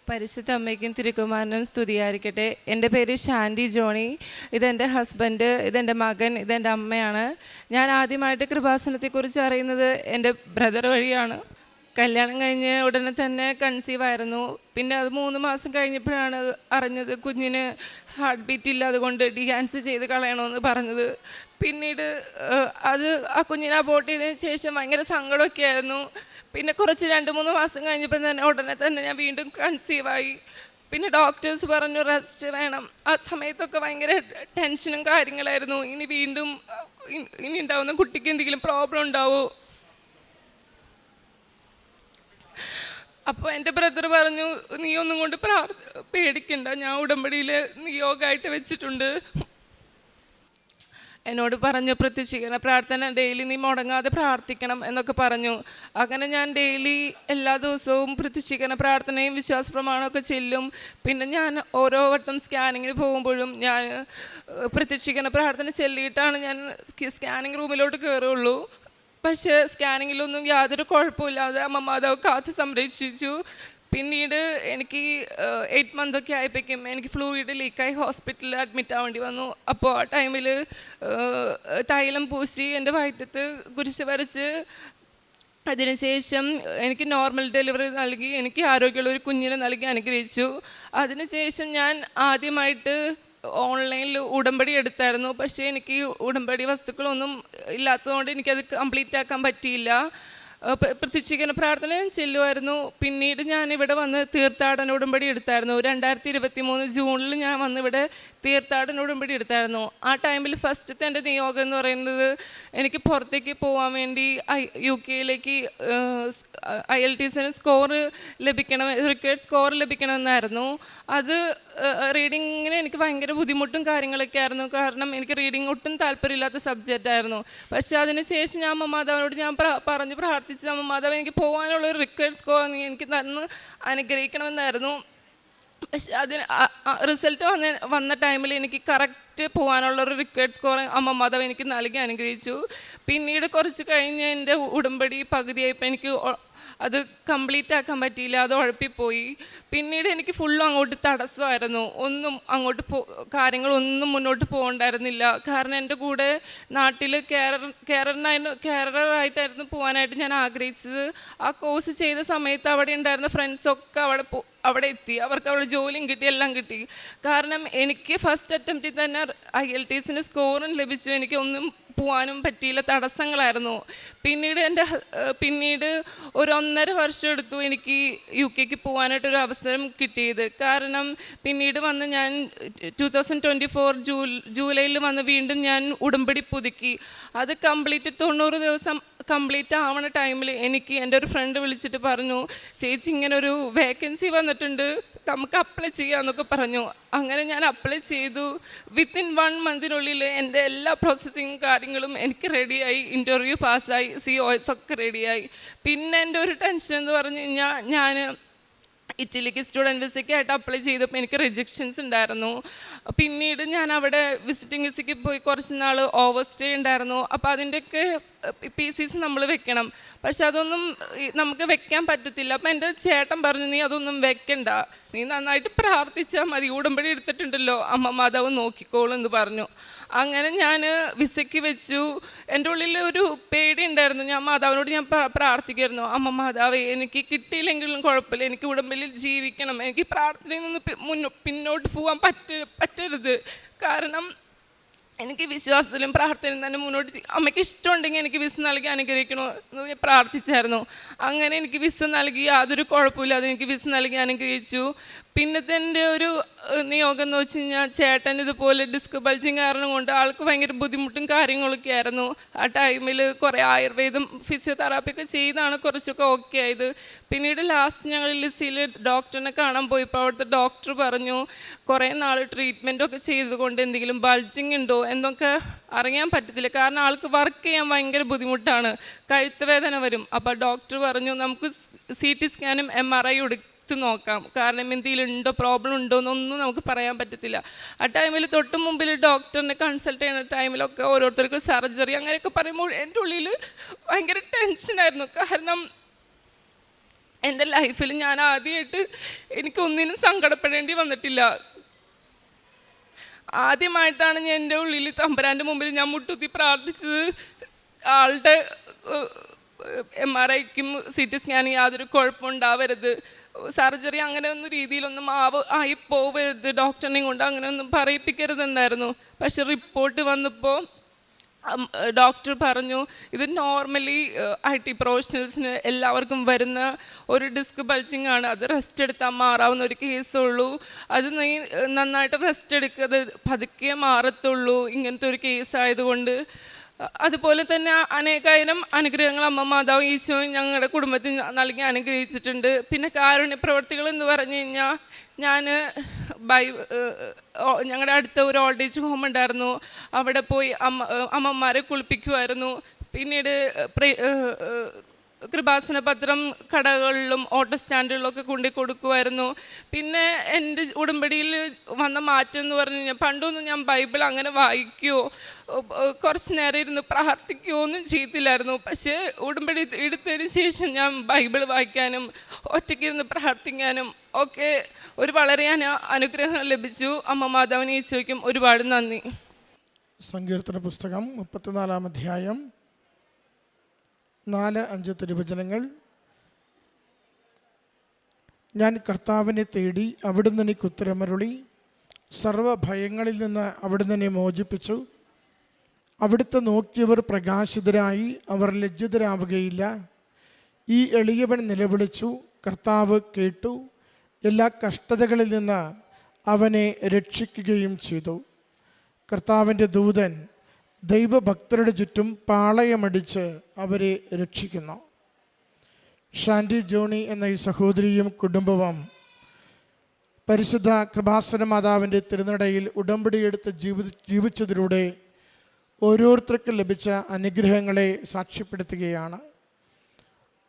പരിശുദ്ധ അമ്മയ്ക്കും തിരുക്കുമാരനും സ്തുതിയായിരിക്കട്ടെ. എൻ്റെ പേര് ഷാൻഡി ജോണി. ഇതെൻ്റെ ഹസ്ബൻഡ്, ഇതെൻ്റെ മകൻ, ഇതെൻ്റെ അമ്മയാണ്. ഞാൻ ആദ്യമായിട്ട് കൃപാസനത്തെക്കുറിച്ച് അറിയുന്നത് എൻ്റെ ബ്രദർ വഴിയാണ്. കല്യാണം കഴിഞ്ഞ് ഉടനെ തന്നെ കൺസീവ് ആയിരുന്നു. പിന്നെ അത് 3 മാസം കഴിഞ്ഞപ്പോഴാണ് അറിഞ്ഞത് കുഞ്ഞിന് ഹാർട്ട് ബീറ്റ് ഇല്ല, അതുകൊണ്ട് ഡിഹാൻസ് ചെയ്ത് കളയണമെന്ന് പറഞ്ഞത്. പിന്നീട് ആ കുഞ്ഞിനെ അബോർട്ട് ചെയ്തതിന് ശേഷം ഭയങ്കര സങ്കടമൊക്കെ ആയിരുന്നു. പിന്നെ കുറച്ച് 2-3 മാസം കഴിഞ്ഞപ്പോൾ തന്നെ ഉടനെ തന്നെ ഞാൻ വീണ്ടും കൺസീവായി. പിന്നെ ഡോക്ടേഴ്സ് പറഞ്ഞു റെസ്റ്റ് വേണം. ആ സമയത്തൊക്കെ ഭയങ്കര ടെൻഷനും കാര്യങ്ങളായിരുന്നു. ഇനി ഉണ്ടാവുന്ന കുട്ടിക്ക് എന്തെങ്കിലും പ്രോബ്ലം ഉണ്ടാവോ. അപ്പോൾ എൻ്റെ ബ്രദർ പറഞ്ഞു, നീ ഒന്നും കൊണ്ട് പേടിക്കണ്ട, ഞാൻ ഉടമ്പടിയിൽ നിയോഗമായിട്ട് വെച്ചിട്ടുണ്ട്. എന്നോട് പറഞ്ഞു പ്രത്യക്ഷീകരണ പ്രാർത്ഥന ഡെയിലി നീ മുടങ്ങാതെ പ്രാർത്ഥിക്കണം എന്നൊക്കെ പറഞ്ഞു. അങ്ങനെ ഞാൻ ഡെയിലി എല്ലാ ദിവസവും പ്രത്യക്ഷീകരണ പ്രാർത്ഥനയും വിശ്വാസ പ്രമാണമൊക്കെ ചെല്ലും. പിന്നെ ഞാൻ ഓരോ വട്ടം സ്കാനിങ്ങിന് പോകുമ്പോഴും ഞാൻ പ്രത്യക്ഷീകരണ പ്രാർത്ഥന ചെല്ലിയിട്ടാണ് ഞാൻ സ്കാനിങ് റൂമിലോട്ട് കയറുള്ളൂ. പക്ഷേ സ്കാനിങ്ങിലൊന്നും യാതൊരു കുഴപ്പമില്ലാതെ അമ്മ മാതാവ് കാത്ത് സംരക്ഷിച്ചു. പിന്നീട് എനിക്ക് 8 മന്തൊക്കെ ആയപ്പോഴേക്കും എനിക്ക് ഫ്ലൂയിഡ് ലീക്കായി ഹോസ്പിറ്റലിൽ അഡ്മിറ്റ് ആവേണ്ടി വന്നു. അപ്പോൾ ആ ടൈമിൽ തൈലം പൂശി എൻ്റെ വയറ്റത്ത് കുരിശ് വരച്ച് അതിനുശേഷം എനിക്ക് നോർമൽ ഡെലിവറി നൽകി, എനിക്ക് ആരോഗ്യമുള്ള ഒരു കുഞ്ഞിനെ നൽകി അനുഗ്രഹിച്ചു. അതിനുശേഷം ഞാൻ ആദ്യമായിട്ട് ഓൺലൈനിൽ ഉടമ്പടി എടുത്തായിരുന്നു. പക്ഷേ എനിക്ക് ഉടമ്പടി വസ്തുക്കളൊന്നും ഇല്ലാത്തതുകൊണ്ട് എനിക്കത് കംപ്ലീറ്റ് ആക്കാൻ പറ്റിയില്ല. പ്രത്യക്ഷീകരണ പ്രാർത്ഥന ചെല്ലുമായിരുന്നു. പിന്നീട് ഞാൻ ഇവിടെ വന്ന് തീർത്ഥാടന ഉടമ്പടി എടുത്തായിരുന്നു. 2023 ജൂണിൽ ഞാൻ വന്ന് ഇവിടെ തീർത്ഥാടന ഉടമ്പടി എടുത്തായിരുന്നു. ആ ടൈമിൽ ഫസ്റ്റത്തെ എൻ്റെ നിയോഗം എന്ന് പറയുന്നത് എനിക്ക് പുറത്തേക്ക് പോകാൻ വേണ്ടി UK IELTS സ്കോർ ലഭിക്കണം, റിക്വയർഡ് സ്കോർ ലഭിക്കണമെന്നായിരുന്നു. അത് റീഡിങ്ങിന് എനിക്ക് ഭയങ്കര ബുദ്ധിമുട്ടും കാര്യങ്ങളൊക്കെ ആയിരുന്നു. കാരണം എനിക്ക് റീഡിങ് ഒട്ടും താല്പര്യമില്ലാത്ത സബ്ജക്റ്റായിരുന്നു. പക്ഷേ അതിനുശേഷം ഞാൻ മാതാവിനോട് ഞാൻ പറഞ്ഞ് പ്രാർത്ഥിച്ചു, മാതാവ് എനിക്ക് പോകാനുള്ള ഒരു റിക്വയർഡ് സ്കോർ എനിക്ക് തന്ന് അനുഗ്രഹിക്കണമെന്നായിരുന്നു. പക്ഷെ അതിന് റിസൾട്ട് വന്ന ടൈമിൽ എനിക്ക് കറക്റ്റ് പോകാനുള്ളൊരു റിക്വയർഡ് സ്കോർ മാതാവ് എനിക്ക് നൽകി അനുഗ്രഹിച്ചു. പിന്നീട് കുറച്ച് കഴിഞ്ഞ് എൻ്റെ ഉടമ്പടി പകുതിയായപ്പോൾ എനിക്ക് അത് കംപ്ലീറ്റ് ആക്കാൻ പറ്റിയില്ല, അത് ഉഴപ്പിപ്പോയി. പിന്നീട് എനിക്ക് ഫുള്ളും അങ്ങോട്ട് തടസ്സമായിരുന്നു. കാര്യങ്ങളൊന്നും മുന്നോട്ട് പോകണ്ടായിരുന്നില്ല. കാരണം എൻ്റെ കൂടെ നാട്ടിൽ കെയററായിട്ടായിരുന്നു പോകാനായിട്ട് ഞാൻ ആഗ്രഹിച്ചത്. ആ കോഴ്സ് ചെയ്ത സമയത്ത് അവിടെ ഉണ്ടായിരുന്ന ഫ്രണ്ട്സൊക്കെ അവിടെ എത്തി, അവർക്ക് അവിടെ ജോലിയും കിട്ടി, എല്ലാം കിട്ടി. കാരണം എനിക്ക് ഫസ്റ്റ് അറ്റംപ്റ്റിൽ തന്നെ IELTS സ്കോറും ലഭിച്ചു. എനിക്കൊന്നും പോകാനും പറ്റിയില്ല, തടസ്സങ്ങളായിരുന്നു. പിന്നീട് ഒരു 1.5 വർഷം എടുത്തു എനിക്ക് UK പോകാനായിട്ടൊരു അവസരം കിട്ടിയത്. കാരണം പിന്നീട് വന്ന് ഞാൻ 2024 ജൂലൈയിൽ വന്ന് വീണ്ടും ഞാൻ ഉടമ്പടി പുതുക്കി. അത് 90 ദിവസം കംപ്ലീറ്റ് ആവണ ടൈമിൽ എനിക്ക് എൻ്റെ ഒരു ഫ്രണ്ട് വിളിച്ചിട്ട് പറഞ്ഞു, ചേച്ചി ഇങ്ങനൊരു വേക്കൻസി വന്നിട്ടുണ്ട്, നമുക്ക് അപ്ലൈ ചെയ്യാമെന്നൊക്കെ പറഞ്ഞു. അങ്ങനെ ഞാൻ അപ്ലൈ ചെയ്തു. വിത്തിൻ 1 മന്തിനുള്ളിൽ എൻ്റെ എല്ലാ പ്രോസസ്സിങ് കാര്യങ്ങളും എനിക്ക് റെഡിയായി, ഇൻ്റർവ്യൂ പാസ്സായി, COS ഒക്കെ റെഡിയായി. പിന്നെ എൻ്റെ ഒരു ടെൻഷൻ എന്ന് പറഞ്ഞു കഴിഞ്ഞാൽ ഞാൻ ഇറ്റലിക്ക് സ്റ്റുഡൻറ്റ് വിസയ്ക്കായിട്ട് അപ്ലൈ ചെയ്തപ്പോൾ എനിക്ക് റിജക്ഷൻസ് ഉണ്ടായിരുന്നു. പിന്നീട് ഞാൻ അവിടെ വിസിറ്റിംഗ് വിസയ്ക്ക് പോയി കുറച്ച് നാൾ ഓവർ സ്റ്റേ ഉണ്ടായിരുന്നു. അപ്പോൾ അതിൻ്റെയൊക്കെ PCs നമ്മൾ വെക്കണം. പക്ഷെ അതൊന്നും നമുക്ക് വെക്കാൻ പറ്റത്തില്ല. അപ്പോൾ എൻ്റെ ചേട്ടൻ പറഞ്ഞു, നീ അതൊന്നും വെക്കണ്ട, നീ നന്നായിട്ട് പ്രാർത്ഥിച്ചാൽ മതി, ഉടമ്പടി എടുത്തിട്ടുണ്ടല്ലോ, മാതാവ് നോക്കിക്കോളും എന്ന് പറഞ്ഞു. അങ്ങനെ ഞാൻ വിസയ്ക്ക് വെച്ചു. എൻ്റെ ഉള്ളിൽ ഒരു പേടി ഉണ്ടായിരുന്നു. ഞാൻ മാതാവിനോട് ഞാൻ പ്രാർത്ഥിക്കുമായിരുന്നു, മാതാവേ എനിക്ക് കിട്ടിയില്ലെങ്കിലും കുഴപ്പമില്ല, എനിക്ക് ഉടമ്പടിയിൽ ജീവിക്കണം, എനിക്ക് പ്രാർത്ഥനയിൽ നിന്ന് പിന്നോട്ട് പോകാൻ പറ്റരുത്. കാരണം എനിക്ക് വിശ്വാസത്തിലും പ്രാർത്ഥനയും തന്നെ മുന്നോട്ട് അമ്മയ്ക്ക് ഇഷ്ടമുണ്ടെങ്കിൽ എനിക്ക് വിസ നൽകി അനുഗ്രഹിക്കണമെന്ന് ഞാൻ പ്രാർത്ഥിച്ചായിരുന്നു. അങ്ങനെ എനിക്ക് വിസ നൽകി, യാതൊരു കുഴപ്പമില്ലാതെ എനിക്ക് വിസ നൽകി അനുഗ്രഹിച്ചു. പിന്നത്തെ എൻ്റെ ഒരു നിയോഗം എന്ന് വെച്ച് കഴിഞ്ഞാൽ ചേട്ടൻ ഇതുപോലെ ഡിസ്ക് ബൾജിങ് കാരണം കൊണ്ട് ആൾക്ക് ഭയങ്കര ബുദ്ധിമുട്ടും കാര്യങ്ങളൊക്കെ ആയിരുന്നു. ആ ടൈമിൽ കുറേ ആയുർവേദം ഫിസിയോതെറാപ്പിയൊക്കെ ചെയ്താണ് കുറച്ചൊക്കെ ഓക്കെ ആയത്. പിന്നീട് ലാസ്റ്റ് ഞങ്ങൾ ലിസിയിൽ ഡോക്ടറിനെ കാണാൻ പോയപ്പോൾ അവിടുത്തെ ഡോക്ടർ പറഞ്ഞു, കുറേ നാൾ ട്രീറ്റ്മെൻറ്റൊക്കെ ചെയ്തുകൊണ്ട് എന്തെങ്കിലും ബൾജിങ് ഉണ്ടോ എന്നൊക്കെ അറിയാൻ പറ്റത്തില്ല. കാരണം ആൾക്ക് വർക്ക് ചെയ്യാൻ ഭയങ്കര ബുദ്ധിമുട്ടാണ്, കഴുത്ത് വേദന വരും. അപ്പോൾ ഡോക്ടർ പറഞ്ഞു, നമുക്ക് CT സ്കാനും MRI നോക്കാം, കാരണം എന്തെങ്കിലും ഉണ്ടോ, പ്രോബ്ലം ഉണ്ടോ എന്നൊന്നും നമുക്ക് പറയാൻ പറ്റത്തില്ല. ആ ടൈമിൽ തൊട്ട് മുമ്പിൽ ഡോക്ടറിനെ കൺസൾട്ട് ചെയ്യുന്ന ടൈമിലൊക്കെ ഓരോരുത്തർക്ക് സർജറി അങ്ങനെയൊക്കെ പറയുമ്പോൾ എൻ്റെ ഉള്ളിൽ ഭയങ്കര ടെൻഷനായിരുന്നു. കാരണം എൻ്റെ ലൈഫിൽ ഞാൻ ആദ്യമായിട്ട് എനിക്കൊന്നിനും സങ്കടപ്പെടേണ്ടി വന്നിട്ടില്ല. ആദ്യമായിട്ടാണ് ഞാൻ എൻ്റെ ഉള്ളിൽ തമ്പുരാൻ്റെ മുമ്പിൽ ഞാൻ മുട്ടുത്തി പ്രാർത്ഥിച്ചത്. ആളുടെ MRIക്കും CT സ്കാനും യാതൊരു കുഴപ്പമുണ്ടാവരുത്, സർജറി അങ്ങനെ ഒന്നും രീതിയിലൊന്നും ആയി പോവരുത്, ഡോക്ടറിനെയും കൊണ്ട് അങ്ങനെ ഒന്നും പറയിപ്പിക്കരുതെന്നായിരുന്നു. പക്ഷെ റിപ്പോർട്ട് വന്നപ്പോൾ ഡോക്ടർ പറഞ്ഞു ഇത് നോർമലി IT പ്രൊഫഷണൽസിന് എല്ലാവർക്കും വരുന്ന ഒരു ഡിസ്ക് ബൾജിങ് ആണ്, അത് റെസ്റ്റ് എടുത്താൽ മാറാവുന്ന ഒരു കേസുള്ളൂ, അത് നീ നന്നായിട്ട് റെസ്റ്റ് എടുക്കുക, അത് പതുക്കെ മാറത്തുള്ളൂ ഇങ്ങനത്തെ ഒരു കേസ് ആയതുകൊണ്ട്. അതുപോലെ തന്നെ അനേകായിരം അനുഗ്രഹങ്ങൾ അമ്മ മാതാവ് ഈശോയും ഞങ്ങളുടെ കുടുംബത്തിൽ നൽകി അനുഗ്രഹിച്ചിട്ടുണ്ട്. പിന്നെ കാരുണ്യ പ്രവർത്തികൾ എന്ന് പറഞ്ഞു കഴിഞ്ഞാൽ ഞാൻ ഞങ്ങളുടെ അടുത്ത ഒരു ഓൾഡ് ഏജ് ഹോം ഉണ്ടായിരുന്നു, അവിടെ പോയി അമ്മമാരെ കുളിപ്പിക്കുമായിരുന്നു. പിന്നീട് കൃപാസന പത്രം കടകളിലും ഓട്ടോ സ്റ്റാൻഡുകളിലൊക്കെ കൊണ്ടു കൊടുക്കുമായിരുന്നു. പിന്നെ എൻ്റെ ഉടമ്പടിയിൽ വന്ന മാറ്റം എന്ന് പറഞ്ഞു കഴിഞ്ഞാൽ പണ്ടൊന്നും ഞാൻ ബൈബിൾ അങ്ങനെ വായിക്കുകയോ കുറച്ച് നേരം ഇരുന്ന് പ്രാർത്ഥിക്കുകയോ ഒന്നും ചെയ്തില്ലായിരുന്നു. പക്ഷേ ഉടമ്പടി എടുത്തതിന് ശേഷം ഞാൻ ബൈബിൾ വായിക്കാനും ഒറ്റയ്ക്കിരുന്ന് പ്രാർത്ഥിക്കാനും ഒക്കെ വളരെ അനുഗ്രഹം ലഭിച്ചു. അമ്മ മാതാവിന് ഈശോയ്ക്കും ഒരുപാട് നന്ദി. സങ്കീർത്തന പുസ്തകം 34-ാം അധ്യായം 4-5 തിരുവചനങ്ങൾ. ഞാൻ കർത്താവിനെ തേടി, അവിടുന്ന് എനിക്ക് ഉത്തരമരുളി. സർവ്വഭയങ്ങളിൽ നിന്ന് അവിടുന്ന് എന്നെ മോചിപ്പിച്ചു. അവിടുത്തെ നോക്കിയവർ പ്രകാശിതരായി, അവർ ലജ്ജിതരാവുകയില്ല. ഈ എളിയവൻ നിലവിളിച്ചു, കർത്താവ് കേട്ടു, എല്ലാ കഷ്ടതകളിൽ നിന്ന് അവനെ രക്ഷിക്കുകയും ചെയ്തു. കർത്താവിൻ്റെ ദൂതൻ ദൈവഭക്തരുടെ ചുറ്റും പാളയമടിച്ച് അവരെ രക്ഷിക്കുന്നു. ഷാൻഡി ജോണി എന്ന ഈ സഹോദരിയും കുടുംബവും പരിശുദ്ധ കൃപാസന മാതാവിൻ്റെ തിരുനടയിൽ ഉടമ്പടിയെടുത്ത് ജീവിച്ചതിലൂടെ ഓരോരുത്തർക്കും ലഭിച്ച അനുഗ്രഹങ്ങളെ സാക്ഷ്യപ്പെടുത്തുകയാണ്.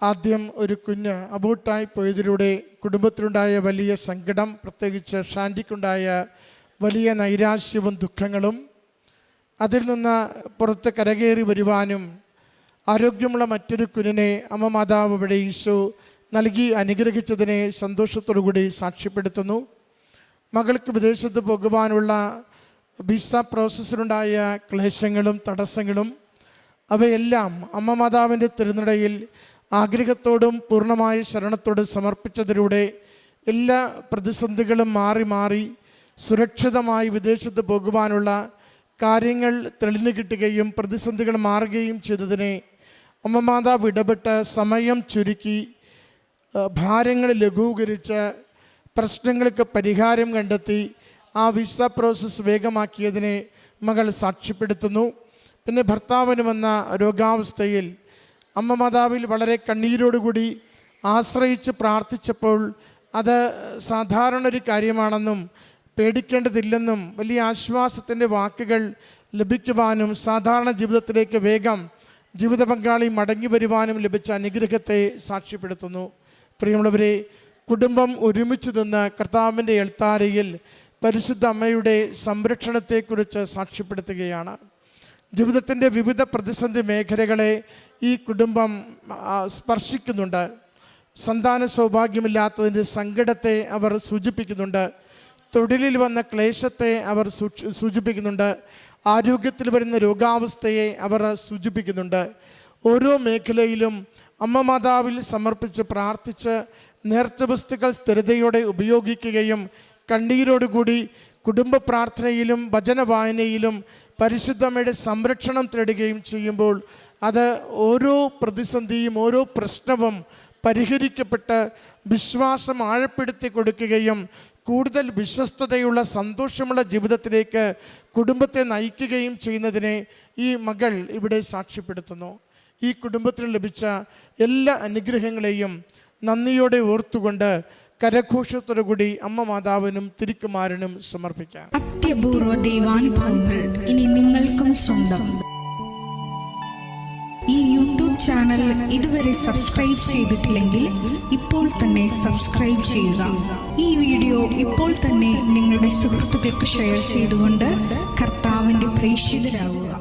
ആദ്യം ഒരു കുഞ്ഞ് അബോട്ടായി പോയതിലൂടെ കുടുംബത്തിലുണ്ടായ വലിയ സങ്കടം, പ്രത്യേകിച്ച് ഷാൻഡിക്കുണ്ടായ വലിയ നൈരാശ്യവും ദുഃഖങ്ങളും, അതിൽ നിന്ന് പുറത്ത് കരകയറി വരുവാനും ആരോഗ്യമുള്ള മറ്റൊരു കുഞ്ഞിനെ അമ്മ മാതാവ് ഇവിടെ ഈശോ നൽകി അനുഗ്രഹിച്ചതിനെ സന്തോഷത്തോടുകൂടി സാക്ഷ്യപ്പെടുത്തുന്നു. മകൾക്ക് വിദേശത്ത് പോകുവാനുള്ള വിസ പ്രോസസ്സിലുണ്ടായ ക്ലേശങ്ങളും തടസ്സങ്ങളും അവയെല്ലാം അമ്മ മാതാവിൻ്റെ തിരുനടയിൽ ആഗ്രഹത്തോടും പൂർണ്ണമായ ശരണത്തോടും സമർപ്പിച്ചതിലൂടെ എല്ലാ പ്രതിസന്ധികളും മാറി മാറി സുരക്ഷിതമായി വിദേശത്ത് പോകുവാനുള്ള കാര്യങ്ങൾ തെളിഞ്ഞു കിട്ടുകയും പ്രതിസന്ധികൾ മാറുകയും ചെയ്തതിനെ അമ്മ മാതാവ് ഇടപെട്ട് സമയം ചുരുക്കി ഭാരങ്ങൾ ലഘൂകരിച്ച് പ്രശ്നങ്ങൾക്ക് പരിഹാരം കണ്ടെത്തി ആ വിസ പ്രോസസ്സ് വേഗമാക്കിയതിനെ മകൾ സാക്ഷ്യപ്പെടുത്തുന്നു. പിന്നെ ഭർത്താവിന് വന്ന രോഗാവസ്ഥയിൽ അമ്മ മാതാവിൽ വളരെ കണ്ണീരോടുകൂടി ആശ്രയിച്ച് പ്രാർത്ഥിച്ചപ്പോൾ അത് സാധാരണ ഒരു കാര്യമാണെന്നും പേടിക്കേണ്ടതില്ലെന്നും വലിയ ആശ്വാസത്തിൻ്റെ വാക്കുകൾ ലഭിക്കുവാനും സാധാരണ ജീവിതത്തിലേക്ക് വേഗം ജീവിത പങ്കാളി മടങ്ങി വരുവാനും ലഭിച്ച അനുഗ്രഹത്തെ സാക്ഷ്യപ്പെടുത്തുന്നു. പ്രിയമുള്ളവരെ, കുടുംബം ഒരുമിച്ച് നിന്ന് കർത്താവിൻ്റെ എൽത്താരയിൽ പരിശുദ്ധ അമ്മയുടെ സംരക്ഷണത്തെക്കുറിച്ച് സാക്ഷ്യപ്പെടുത്തുകയാണ്. ജീവിതത്തിൻ്റെ വിവിധ പ്രതിസന്ധി മേഖലകളെ ഈ കുടുംബം സ്പർശിക്കുന്നുണ്ട്. സന്താന സൗഭാഗ്യമില്ലാത്തതിൻ്റെ സങ്കടത്തെ അവർ സൂചിപ്പിക്കുന്നുണ്ട്. തൊഴിലിൽ വന്ന ക്ലേശത്തെ അവർ സൂചിപ്പിക്കുന്നുണ്ട്. ആരോഗ്യത്തിൽ വരുന്ന രോഗാവസ്ഥയെ അവർ സൂചിപ്പിക്കുന്നുണ്ട്. ഓരോ മേഖലയിലും അമ്മ മാതാവിൽ സമർപ്പിച്ച് പ്രാർത്ഥിച്ച് നേർച്ച വസ്തുക്കൾ സ്ഥിരതയോടെ ഉപയോഗിക്കുകയും കണ്ണീരോടുകൂടി കുടുംബ പ്രാർത്ഥനയിലും വചന വായനയിലും പരിശുദ്ധമ്മയുടെ സംരക്ഷണം തേടുകയും ചെയ്യുമ്പോൾ അത് ഓരോ പ്രതിസന്ധിയും ഓരോ പ്രശ്നവും പരിഹരിക്കപ്പെട്ട് വിശ്വാസം ആഴപ്പെടുത്തി കൊടുക്കുകയും കൂടുതൽ വിശ്വസ്തതയുള്ള സന്തോഷമുള്ള ജീവിതത്തിലേക്ക് കുടുംബത്തെ നയിക്കുകയും ചെയ്യുന്നതിനെ ഈ മകൾ ഇവിടെ സാക്ഷ്യപ്പെടുത്തുന്നു. ഈ കുടുംബത്തിന് ലഭിച്ച എല്ലാ അനുഗ്രഹങ്ങളെയും നന്ദിയോടെ ഓർത്തുകൊണ്ട് കരഘോഷത്തോടുകൂടി അമ്മ മാതാവിനും തിരുക്കുമാരനും സമർപ്പിക്കാം. അത്യപൂർവ ദൈവാനുഭവങ്ങൾ ഇനി നിങ്ങൾക്കും സ്വന്തം. ഈ യൂട്യൂബ് ചാനൽ ഇതുവരെ സബ്സ്ക്രൈബ് ചെയ്തിട്ടില്ലെങ്കിൽ ഇപ്പോൾ തന്നെ സബ്സ്ക്രൈബ് ചെയ്യുക. ഈ വീഡിയോ ഇപ്പോൾ തന്നെ നിങ്ങളുടെ സുഹൃത്തുക്കൾക്ക് ഷെയർ ചെയ്തുകൊണ്ട് കർത്താവിൻ്റെ പ്രേക്ഷിതരാകുക.